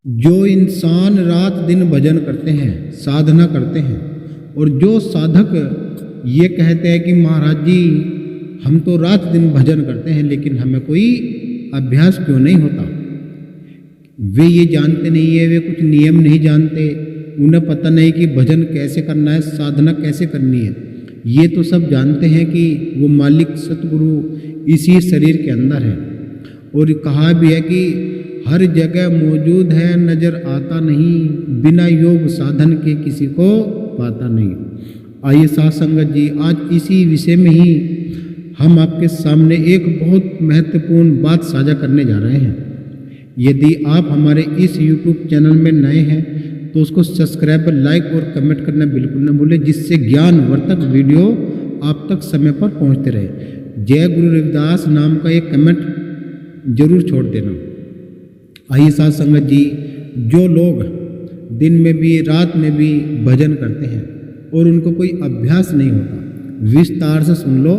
जो इंसान रात दिन भजन करते हैं, साधना करते हैं, और जो साधक ये कहते हैं कि महाराज जी हम तो रात दिन भजन करते हैं लेकिन हमें कोई अभ्यास क्यों नहीं होता। वे ये जानते नहीं है, वे कुछ नियम नहीं जानते, उन्हें पता नहीं कि भजन कैसे करना है, साधना कैसे करनी है। ये तो सब जानते हैं कि वो मालिक सतगुरु इसी शरीर के अंदर है, और कहा भी है कि हर जगह मौजूद है, नजर आता नहीं, बिना योग साधन के किसी को पाता नहीं। आइए साथ संगत जी, आज इसी विषय में ही हम आपके सामने एक बहुत महत्वपूर्ण बात साझा करने जा रहे हैं। यदि आप हमारे इस YouTube चैनल में नए हैं तो उसको सब्सक्राइब, लाइक और कमेंट करना बिल्कुल न भूलें, जिससे ज्ञानवर्धक वीडियो आप तक समय पर पहुंचते रहे। जय गुरु रविदास नाम का एक कमेंट जरूर छोड़ देना। आइए साथ संगत जी, जो लोग दिन में भी रात में भी भजन करते हैं और उनको कोई अभ्यास नहीं होता, विस्तार से सुन लो,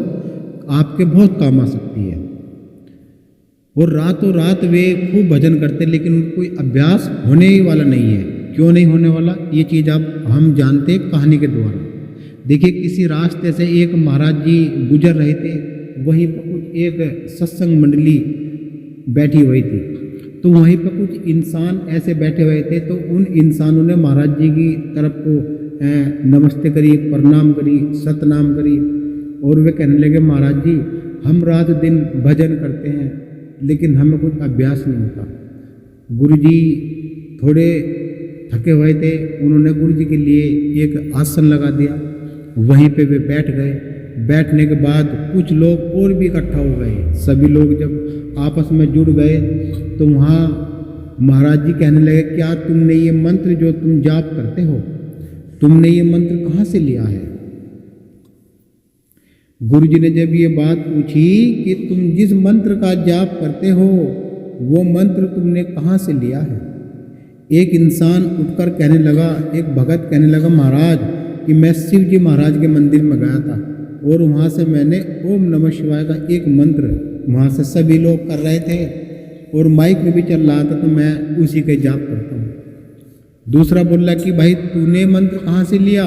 आपके बहुत काम आ सकती है। और रातों रात वे खूब भजन करते हैं लेकिन उनको कोई अभ्यास होने ही वाला नहीं है। क्यों नहीं होने वाला, ये चीज़ हम जानते हैं कहानी के द्वारा। देखिए, किसी रास्ते से एक महाराज जी गुजर रहे थे, वहीं पर कुछ एक सत्संग मंडली बैठी हुई थी, तो वहीं पर कुछ इंसान ऐसे बैठे हुए थे। तो उन इंसानों ने महाराज जी की तरफ को नमस्ते करी, प्रणाम करी, सतनाम करी, और वे कहने लगे महाराज जी हम रात दिन भजन करते हैं लेकिन हमें कुछ अभ्यास नहीं होता। गुरु जी थोड़े थके हुए थे, उन्होंने गुरु जी के लिए एक आसन लगा दिया, वहीं पे वे बैठ गए। बैठने के बाद कुछ लोग और भी इकट्ठा हो गए। सभी लोग जब आपस में जुड़ गए तो वहाँ महाराज जी कहने लगे, क्या तुमने ये मंत्र जो तुम जाप करते हो, तुमने ये मंत्र कहाँ से लिया है। गुरु जी ने जब ये बात पूछी कि तुम जिस मंत्र का जाप करते हो वो मंत्र तुमने कहाँ से लिया है, एक इंसान उठकर कहने लगा, एक भगत कहने लगा, महाराज कि मैं शिव जी महाराज के मंदिर में गया था और वहाँ से मैंने ओम नमः शिवाय का एक मंत्र, वहाँ से सभी लोग कर रहे थे और माइक में भी चल रहा था, तो मैं उसी का जाप करता हूँ। दूसरा बोला कि भाई तूने मंत्र कहाँ से लिया।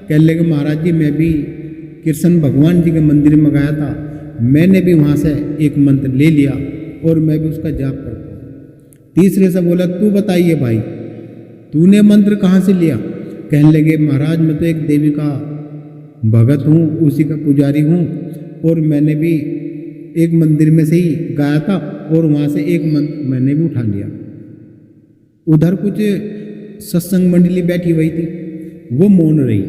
कह लगे महाराज जी मैं भी कृष्ण भगवान जी के मंदिर में गया था, मैंने भी वहाँ से एक मंत्र ले लिया और मैं भी उसका जाप करता हूँ। तीसरे से बोला तू बताइए भाई तूने मंत्र कहाँ से लिया। कहने लगे महाराज मैं तो एक देवी का भगत हूँ, उसी का पुजारी हूँ, और मैंने भी एक मंदिर में से ही गाया था और वहाँ से एक मंत्र मैंने भी उठा लिया। उधर कुछ सत्संग मंडली बैठी हुई थी, वो मौन रही,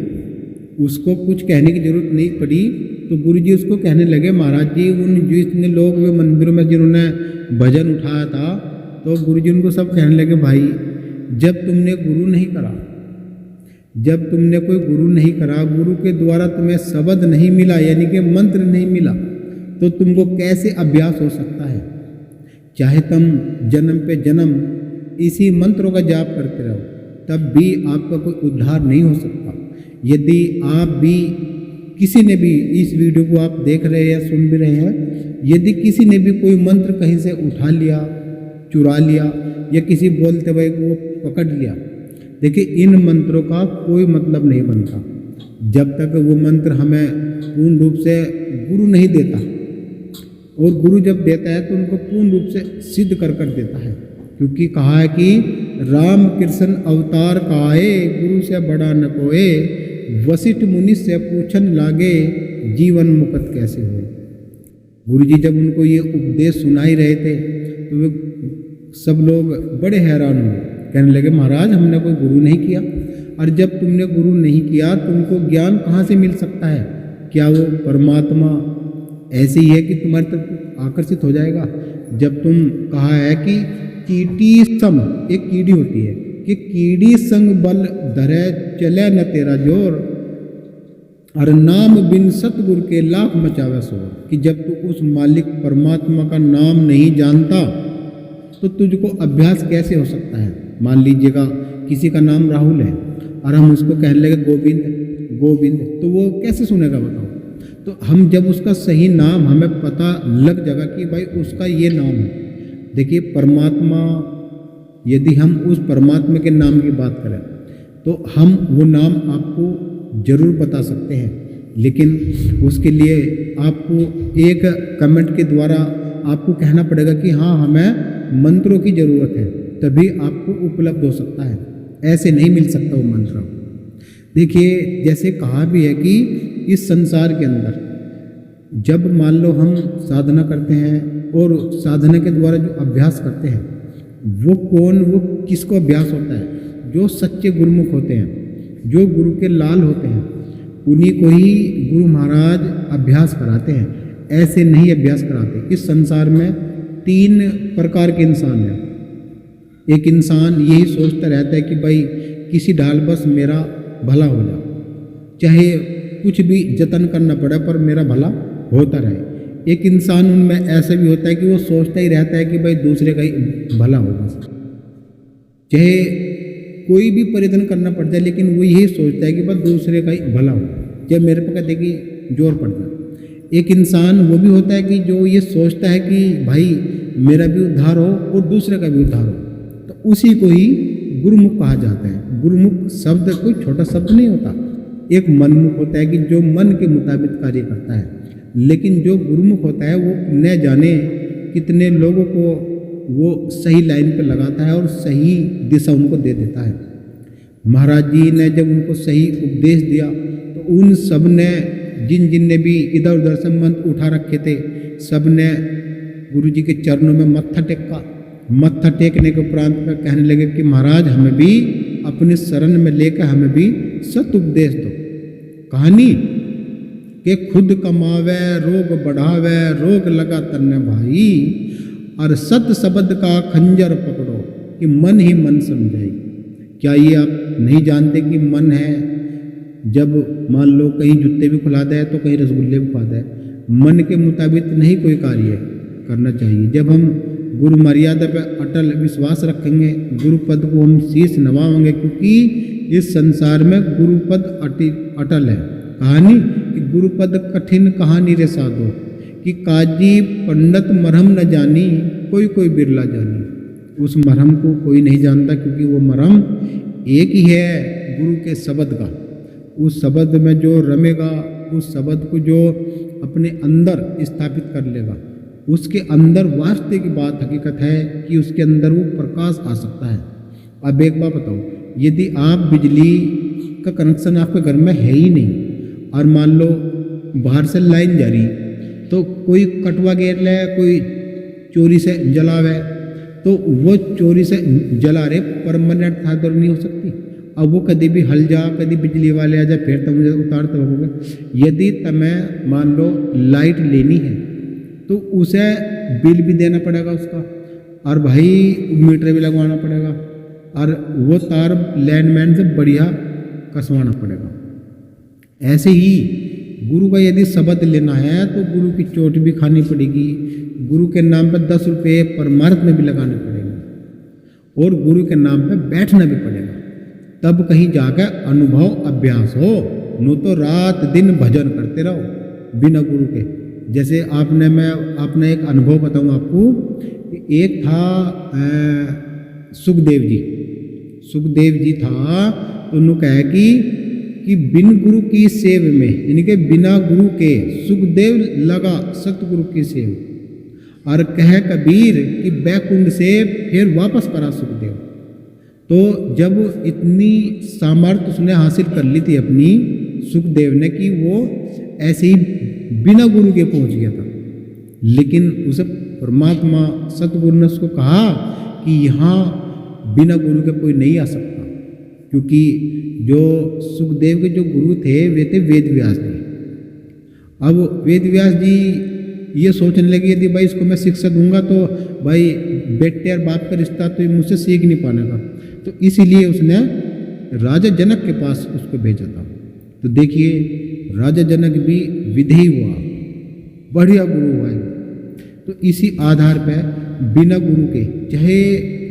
उसको कुछ कहने की जरूरत नहीं पड़ी। तो गुरु जी उसको कहने लगे, महाराज जी उन जितने लोग वे मंदिरों में जिन्होंने भजन उठाया था, तो गुरु जी उनको सब कहने लगे, भाई जब तुमने गुरु नहीं करा, जब तुमने कोई गुरु नहीं करा, गुरु के द्वारा तुम्हें शब्द नहीं मिला यानी कि मंत्र नहीं मिला, तो तुमको कैसे अभ्यास हो सकता है। चाहे तुम जन्म पे जन्म इसी मंत्रों का जाप करते रहो, तब भी आपका कोई उद्धार नहीं हो सकता। यदि आप भी, किसी ने भी, इस वीडियो को आप देख रहे हैं या सुन भी रहे हैं, यदि किसी ने भी कोई मंत्र कहीं से उठा लिया, चुरा लिया, या किसी बोलते हुए को पकड़ लिया, देखिए इन मंत्रों का कोई मतलब नहीं बनता जब तक वो मंत्र हमें पूर्ण रूप से गुरु नहीं देता। और गुरु जब देता है तो उनको पूर्ण रूप से सिद्ध कर देता है, क्योंकि कहा है कि राम कृष्ण अवतार काए, गुरु से बड़ा न कोए, वशिष्ठ मुनि से पूछन लागे, जीवन मुक्त कैसे हुए। गुरु जी जब उनको ये उपदेश सुनाई रहे थे तो वे सब लोग बड़े हैरान हुए, कहने लगे महाराज हमने कोई गुरु नहीं किया, और जब तुमने गुरु नहीं किया तुमको ज्ञान कहाँ से मिल सकता है। क्या वो परमात्मा ऐसे ही है कि तुम्हारी तरफ आकर्षित हो जाएगा। जब तुम, कहा है कि कीटी सम, एक कीड़ी होती है कि कीड़ी संग बल धरे चले न तेरा जोर, और नाम बिन सतगुरु के लाख मचावे शोर। कि जब तू उस मालिक परमात्मा का नाम नहीं जानता तो तुझको अभ्यास कैसे हो सकता है। मान लीजिएगा किसी का नाम राहुल है और हम उसको कहने लगे गोविंद गोविंद, तो वो कैसे सुनेगा बताओ। तो हम जब उसका सही नाम हमें पता लग जाएगा कि भाई उसका ये नाम है। देखिए परमात्मा यदि हम उस परमात्मा के नाम की बात करें तो हम वो नाम आपको जरूर बता सकते हैं, लेकिन उसके लिए आपको एक कमेंट के द्वारा आपको कहना पड़ेगा कि हाँ हमें मंत्रों की ज़रूरत है, तभी आपको उपलब्ध हो सकता है, ऐसे नहीं मिल सकता वो मंत्र। देखिए जैसे कहा भी है कि इस संसार के अंदर जब मान लो हम साधना करते हैं और साधना के द्वारा जो अभ्यास करते हैं वो किसको अभ्यास होता है? जो सच्चे गुरुमुख होते हैं, जो गुरु के लाल होते हैं, उन्हीं को ही गुरु महाराज अभ्यास कराते हैं, ऐसे नहीं अभ्यास कराते। इस संसार में 3 प्रकार के इंसान हैं। एक इंसान यही सोचता रहता है कि भाई किसी ढाल बस मेरा भला हो जाए, चाहे कुछ भी जतन करना पड़े पर मेरा भला होता रहे। एक इंसान उनमें ऐसा भी होता है कि वो सोचता ही रहता है कि भाई दूसरे का ही भला हो, बस चाहे कोई भी परिवर्तन करना पड़ जाए लेकिन वो यही सोचता है कि बस दूसरे का ही भला हो, जब मेरे पर कहते कि जोर पड़ जाए। एक इंसान वो भी होता है कि जो ये सोचता है कि भाई मेरा भी उद्धार हो और दूसरे का भी उद्धार हो, तो उसी को ही गुरुमुख कहा जाता है। गुरुमुख शब्द कोई छोटा शब्द नहीं होता, एक मनमुख होता है कि जो मन के मुताबिक कार्य करता है, लेकिन जो गुरुमुख होता है वो न जाने कितने लोगों को वो सही लाइन पर लगाता है और सही दिशा उनको दे देता है। महाराज जी ने जब उनको सही उपदेश दिया तो उन सब ने जिन ने भी इधर उधर से मंत्र उठा रखे थे, सब ने गुरु जी के चरणों में मत्था टेका। मत्था टेकने के उपरांत में कहने लगे कि महाराज हमें भी अपने शरण में लेकर हमें भी सत उपदेश दो। कहानी कि खुद कमावे रोग बढ़ावे, रोग लगा तन्ने भाई, और सत शब्द का खंजर पकड़ो कि मन ही मन समझाई। क्या ये आप नहीं जानते कि मन है, जब मान लो कहीं जूते भी खुला दे तो कहीं रसगुल्ले भी खुला दे, मन के मुताबिक नहीं कोई कार्य करना चाहिए। जब हम गुरु मर्यादा पर अटल विश्वास रखेंगे, गुरु पद को हम शीश नवाएंगे, क्योंकि इस संसार में गुरु पद अटल है। कहानी कि गुरु पद कठिन कहानी रे साधो, कि काजी पंडित मरहम न जानी, कोई बिरला जानी। उस मरहम को कोई नहीं जानता, क्योंकि वो मरहम एक ही है गुरु के शब्द का। उस शब्द में जो रमेगा, उस शब्द को जो अपने अंदर स्थापित कर लेगा, उसके अंदर वास्तविक बात हकीकत है कि उसके अंदर वो प्रकाश आ सकता है। अब एक बात बताओ, यदि आप बिजली का कनेक्शन आपके घर में है ही नहीं और मान लो बाहर से लाइन जा रही, तो कोई कटवा गेर ले, कोई चोरी से जलावे, तो वो चोरी से जला रहे परमानेंट था तो नहीं हो सकती। अब वो कभी भी हल जा, कभी बिजली वाले आ जा, फिर तो मुझे उतारते होगे। यदि तुम्हें मान लो लाइट लेनी है तो उसे बिल भी देना पड़ेगा उसका, और भाई मीटर भी लगवाना पड़ेगा, और वो तार लैंडमैन से बढ़िया कसवाना पड़ेगा। ऐसे ही गुरु का यदि शब्द लेना है तो गुरु की चोट भी खानी पड़ेगी, गुरु के नाम पर 10 रुपये परमार्थ में भी लगाने पड़ेंगे, और गुरु के नाम पर बैठना भी पड़ेगा, तब कहीं जाकर अनुभव अभ्यास हो। नो तो रात दिन भजन करते रहो बिना गुरु के। जैसे मैं अपना एक अनुभव बताऊं आपको। एक था सुखदेव जी था, तो उन्होंने कहा कि बिन गुरु की सेव में, यानी कि बिना गुरु के सुखदेव लगा सतगुरु की सेव, और कह कबीर कि बैकुंठ से फिर वापस करा सुखदेव। तो जब इतनी सामर्थ्य उसने हासिल कर ली थी अपनी सुखदेव ने कि वो ऐसे ही बिना गुरु के पहुंच गया था, लेकिन उसे परमात्मा सतगुरु ने उसको कहा कि यहाँ बिना गुरु के कोई नहीं आ सकता, क्योंकि जो सुखदेव के जो गुरु थे वे थे वेद व्यास जी। अब वेद व्यास जी ये सोचने लगे यदि भाई इसको मैं शिक्षा दूंगा तो भाई बेटे और बाप का रिश्ता तो मुझसे सीख नहीं पाने का, तो इसीलिए उसने राजा जनक के पास उसको भेजा था। तो देखिए राजा जनक भी विधेय हुआ, बढ़िया गुरु हुआ है। तो इसी आधार पर बिना गुरु के चाहे,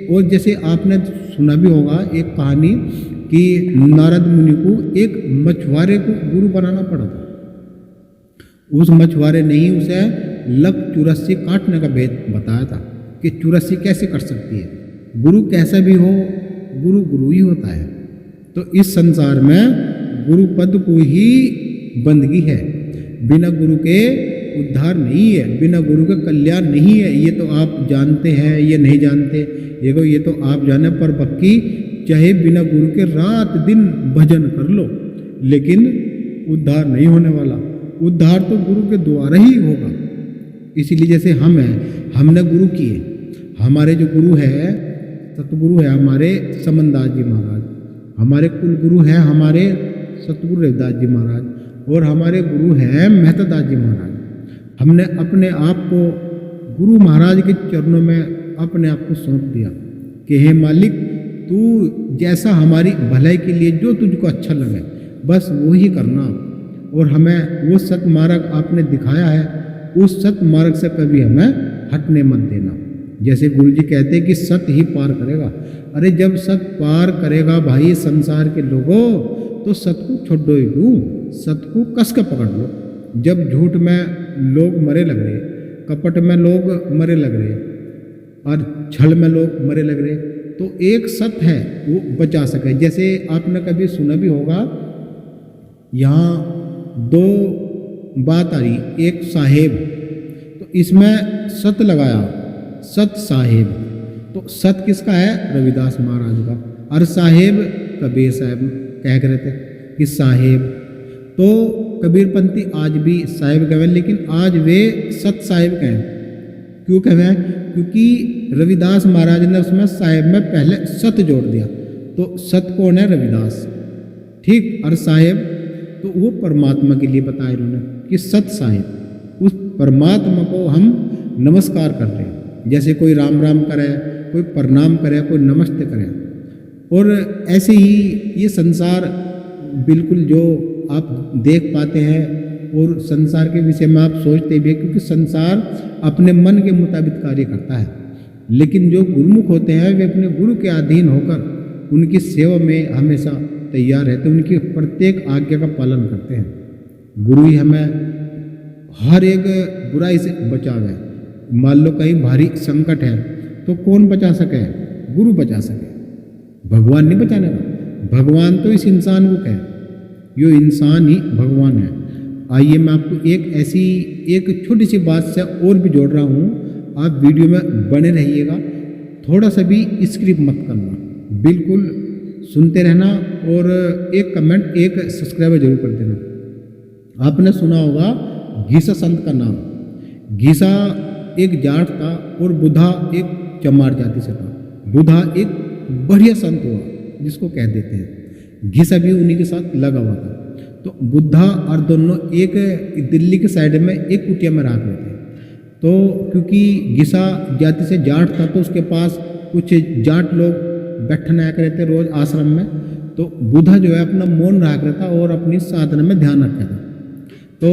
और जैसे आपने सुना भी होगा एक कहानी कि नारद मुनि को एक मछुआरे को गुरु बनाना पड़ा था। उस मछुआरे ने ही उसे लक 84 काटने का भेद बताया था कि 84 कैसे कर सकती है। गुरु कैसा भी हो, गुरु गुरु ही होता है। तो इस संसार में गुरु पद को ही बंदगी है, बिना गुरु के उद्धार नहीं है, बिना गुरु के कल्याण नहीं है। ये तो आप जानते हैं, ये नहीं जानते, ये तो आप जाने, पर बाकी चाहे बिना गुरु के रात दिन भजन कर लो, लेकिन उद्धार नहीं होने वाला। उद्धार तो गुरु के द्वारा ही होगा। इसीलिए जैसे हम हैं, हमने गुरु किए, हमारे जो गुरु है, सतगुरु है हमारे समनदास जी महाराज, हमारे कुल गुरु हैं हमारे सतगुरु रविदास जी महाराज, और हमारे गुरु हैं मेहता दास जी महाराज। हमने अपने आप को गुरु महाराज के चरणों में अपने आप को सौंप दिया कि हे मालिक, तू जैसा हमारी भलाई के लिए जो तुझको अच्छा लगे बस वो ही करना, और हमें वो सत मार्ग आपने दिखाया है, उस सत मार्ग से कभी हमें हटने मत देना। जैसे गुरु जी कहते हैं कि सत ही पार करेगा। अरे जब सत पार करेगा भाई संसार के लोगों, तो सत को छोड़ो ही क्यों, सत को कस के पकड़ लो। जब झूठ में लोग मरे लग रहे, कपट में लोग मरे लग रहे, और छल में लोग मरे लग रहे, तो एक सत है वो बचा सके। जैसे आपने कभी सुना भी होगा, यहाँ दो बात आ रही, एक साहेब, तो इसमें सत लगाया, सत साहेब। तो सत किसका है? रविदास महाराज का। और साहेब कबीर साहब कह रहे थे कि साहेब, तो कबीरपंथी आज भी साहेब कहें, लेकिन आज वे सत साहेब कहें। क्यों कहें? क्योंकि रविदास महाराज ने उसमें साहेब में पहले सत जोड़ दिया। तो सत कौन है? रविदास, ठीक। और साहेब तो वो परमात्मा के लिए बताया इन्होंने कि सत साहेब, उस परमात्मा को हम नमस्कार कर रहे हैं। जैसे कोई राम राम करे, कोई प्रणाम करे, कोई नमस्ते करे। और ऐसे ही ये संसार बिल्कुल जो आप देख पाते हैं और संसार के विषय में आप सोचते भी हैं, क्योंकि संसार अपने मन के मुताबिक कार्य करता है। लेकिन जो गुरुमुख होते हैं वे अपने गुरु के अधीन होकर उनकी सेवा में हमेशा तैयार रहते हैं, उनकी प्रत्येक आज्ञा का पालन करते हैं। गुरु ही हमें हर एक बुराई से बचावे। मान लो कहीं भारी संकट है तो कौन बचा सके? गुरु बचा सके, भगवान नहीं बचाने का। भगवान तो इस इंसान को कहे, यो इंसान ही भगवान है। आइए मैं आपको एक छोटी सी बात से और भी जोड़ रहा हूँ, आप वीडियो में बने रहिएगा, थोड़ा सा भी स्किप मत करना, बिल्कुल सुनते रहना, और एक कमेंट एक सब्सक्राइबर जरूर कर देना। आपने सुना होगा घीसा संत का नाम। घीसा एक जाट था और बुधा एक चमार जाति से था। बुधा एक बढ़िया संत हुआ जिसको कह देते हैं, घीसा भी उन्हीं के साथ लगा हुआ था। तो बुद्धा और दोनों एक दिल्ली के साइड में एक कुटिया में रहा करते थे। तो क्योंकि घीसा जाति से जाट था तो उसके पास कुछ जाट लोग बैठने आया करते रोज आश्रम में। तो बुधा जो है अपना मौन रहा करता और अपनी साधना में ध्यान रखता था। तो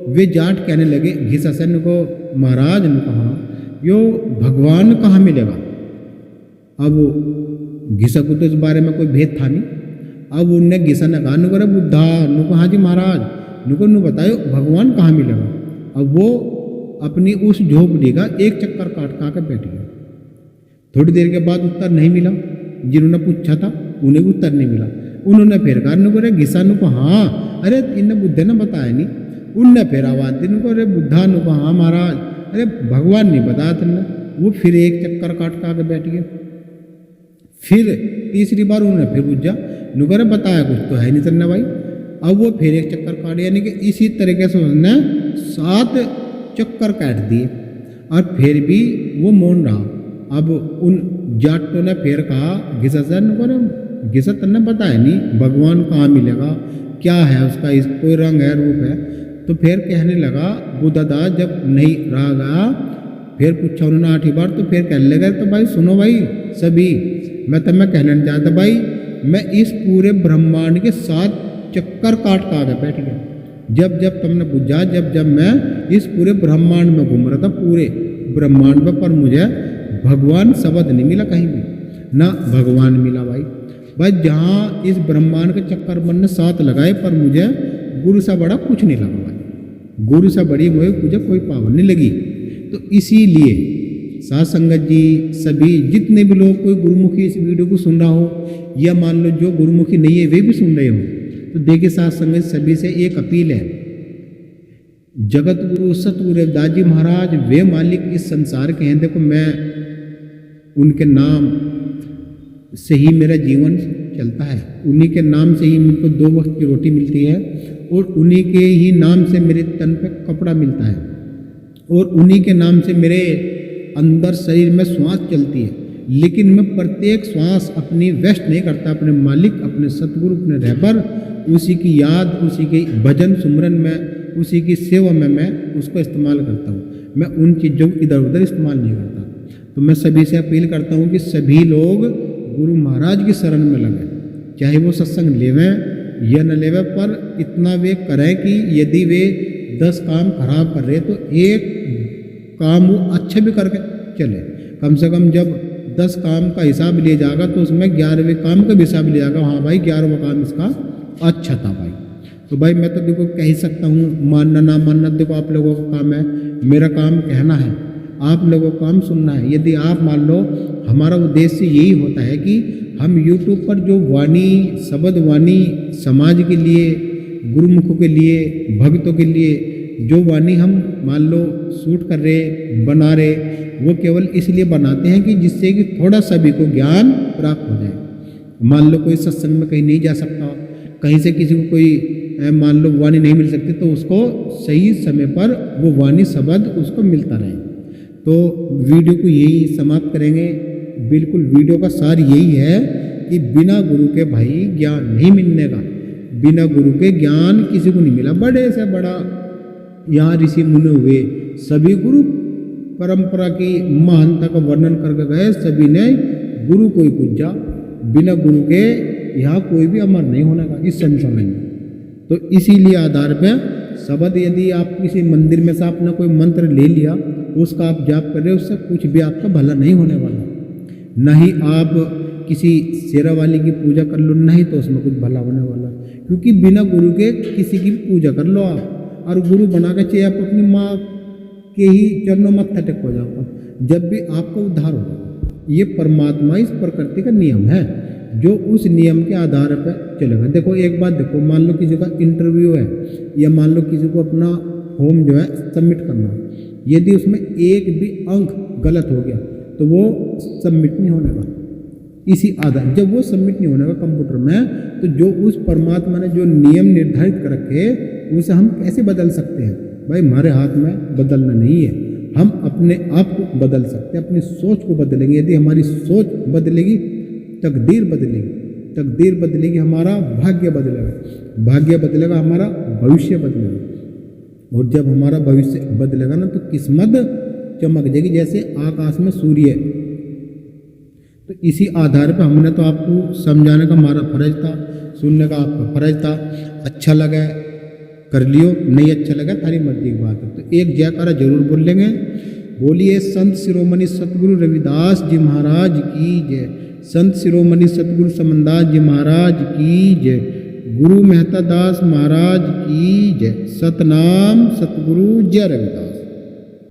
वे जाट कहने लगे घीसा से को, महाराज ने कहा यो भगवान कहाँ मिलेगा? अब घीसा को तो इस बारे में कोई भेद था नहीं। अब उनने घीसा ने कहा नुको, बुद्धा नुको, हाँ जी महाराज, नुको नु बतायो भगवान कहाँ मिलेगा? अब वो अपनी उस झोपड़ी का एक चक्कर काट के बैठ गया। थोड़ी देर के बाद उत्तर नहीं मिला, जिन्होंने पूछा था उन्हें भी उत्तर नहीं मिला। उन्होंने फिर कहा नुको रे घीसा नुको, हाँ, अरे इन्हें बुद्धे ने बताया नहीं। उनने फिर आवाज दी नुको, अरे बुद्धा नुको, हाँ महाराज, अरे भगवान नहीं बताया तुमने। वो फिर एक चक्कर काट के बैठ गए। फिर तीसरी बार उन्होंने फिर पूछा नुको, अरे बताया कुछ तो है नहीं तुमने भाई। अब वो फिर एक चक्कर काट, यानी कि इसी तरीके से उन्होंने 7 चक्कर काट दिए और फिर भी वो मौन रहा। अब उन जाटों ने फिर कहा घिसा सर नुको, घिसा तुमने बताया नहीं भगवान कहाँ मिलेगा, क्या है उसका, कोई रंग है, रूप है? तो फिर कहने लगा बुद्धा दास, जब नहीं रहा गया फिर पूछा उन्होंने 8 बार। तो फिर कहने लगा तो भाई सुनो भाई सभी, मैं तुम्हें कहना नहीं चाहता भाई, मैं इस पूरे ब्रह्मांड के 7 चक्कर काट के बैठ गया। जब तुमने बुझा, जब मैं इस पूरे ब्रह्मांड में घूम रहा था, पूरे ब्रह्मांड में, पर मुझे भगवान शब्द नहीं मिला कहीं भी, ना भगवान मिला भाई। बस जहाँ इस ब्रह्मांड के चक्कर मैंने 7 लगाए, पर मुझे गुरु से बड़ा कुछ नहीं लगा भाई, गुरु से बड़ी मुझे कोई पावर नहीं लगी। तो इसीलिए साध संगत जी सभी जितने भी लोग कोई गुरुमुखी इस वीडियो को सुन रहा हो या मान लो जो गुरुमुखी नहीं है वे भी सुन रहे हो, तो देखिए साध संगत सभी से एक अपील है। जगत गुरु सतगुरु रविदास जी महाराज वे मालिक इस संसार के हैं। देखो मैं उनके नाम से ही मेरा जीवन चलता है, उन्हीं के नाम से ही मुझको 2 वक्त की रोटी मिलती है और उन्हीं के ही नाम से मेरे तन पे कपड़ा मिलता है और उन्हीं के नाम से मेरे अंदर शरीर में श्वास चलती है। लेकिन मैं प्रत्येक श्वास अपनी वेस्ट नहीं करता, अपने मालिक अपने सतगुरु अपने रहबर उसी की याद उसी के भजन सुमरन में उसी की सेवा में मैं उसको इस्तेमाल करता हूँ। मैं उन चीज़ों को इधर उधर इस्तेमाल नहीं करता। तो मैं सभी से अपील करता हूँ कि सभी लोग गुरु महाराज की शरण में लगे, चाहे वो सत्संग लेवें या न लेवें, पर इतना वे करें कि यदि वे 10 काम खराब कर रहे तो एक काम वो अच्छे भी करके चले। कम से कम जब 10 काम का हिसाब लिया जाएगा तो उसमें 11वें काम का भी हिसाब लिया जाएगा, हाँ भाई 11वां काम इसका अच्छा था भाई। तो भाई मैं तो देखो कह ही सकता हूँ, मानना ना मानना देखो आप लोगों का काम है, मेरा काम कहना है, आप लोगों को काम सुनना है। यदि आप मान लो हमारा उद्देश्य यही होता है कि हम YouTube पर जो वाणी शब्द वाणी समाज के लिए गुरुमुखों के लिए भक्तों के लिए जो वाणी हम मान लो शूट कर रहे बना रहे, वो केवल इसलिए बनाते हैं कि जिससे कि थोड़ा सभी को ज्ञान प्राप्त हो जाए। मान लो कोई सत्संग में कहीं नहीं जा सकता, कहीं से किसी को कोई मान लो वाणी नहीं मिल सकती, तो उसको सही समय पर वो वाणी शब्द उसको मिलता रहे। तो वीडियो को यही समाप्त करेंगे। बिल्कुल वीडियो का सार यही है कि बिना गुरु के भाई ज्ञान नहीं मिलने का, बिना गुरु के ज्ञान किसी को नहीं मिला। बड़े से बड़ा यहाँ ऋषि मुनि हुए, सभी गुरु परंपरा की महानता का वर्णन करके गए, सभी ने गुरु को ही पूजा। बिना गुरु के यहाँ कोई भी अमर नहीं होने का इस संसार में। तो इसीलिए आधार पे शब्द, यदि आप किसी मंदिर में से आपने कोई मंत्र ले लिया, उसका आप जाप कर रहे हो, उससे कुछ भी आपका भला नहीं होने वाला। नहीं आप किसी शेरा वाली की पूजा कर लो, नहीं तो उसमें कुछ भला होने वाला। क्योंकि बिना गुरु के किसी की पूजा कर लो आप, और गुरु बना के चाहिए आप अपनी माँ के ही चरणों में ठटक हो जाओ, जब भी आपका उद्धार होगा। ये परमात्मा इस प्रकृति का नियम है जो उस नियम के आधार पर चलेगा। देखो एक बात देखो, मान लो किसी का इंटरव्यू है या मान लो किसी को अपना फॉर्म जो है सबमिट करना, यदि उसमें एक भी अंक गलत हो गया तो वो सबमिट नहीं होने का। इसी आधार जब वो सबमिट नहीं होने का कंप्यूटर में, तो जो उस परमात्मा ने जो नियम निर्धारित कर रखे उसे हम कैसे बदल सकते हैं? भाई हमारे हाथ में बदलना नहीं है, हम अपने आप को बदल सकते हैं, अपनी सोच को बदलेंगे। यदि हमारी सोच बदलेगी तकदीर बदलेगी, तकदीर बदलेगी हमारा भाग्य बदलेगा, भाग्य बदलेगा हमारा भविष्य बदलेगा। और जब हमारा भविष्य बदलेगा ना तो किस्मत चमक जाएगी जैसे आकाश में सूर्य। तो इसी आधार पर हमने तो आपको समझाने का हमारा फर्ज था, सुनने का आपका फर्ज था। अच्छा लगा कर लियो, नहीं अच्छा लगा थारी मर्जी की बात है। तो एक जयकारा जरूर बोल लेंगे। बोलिए संत शिरोमणि सतगुरु रविदास जी महाराज की जय, संत शिरोमणि सतगुरु समनदास जी महाराज की जय, गुरु मेहता दास महाराज की जय। सतनाम सतगुरु जय रविदास।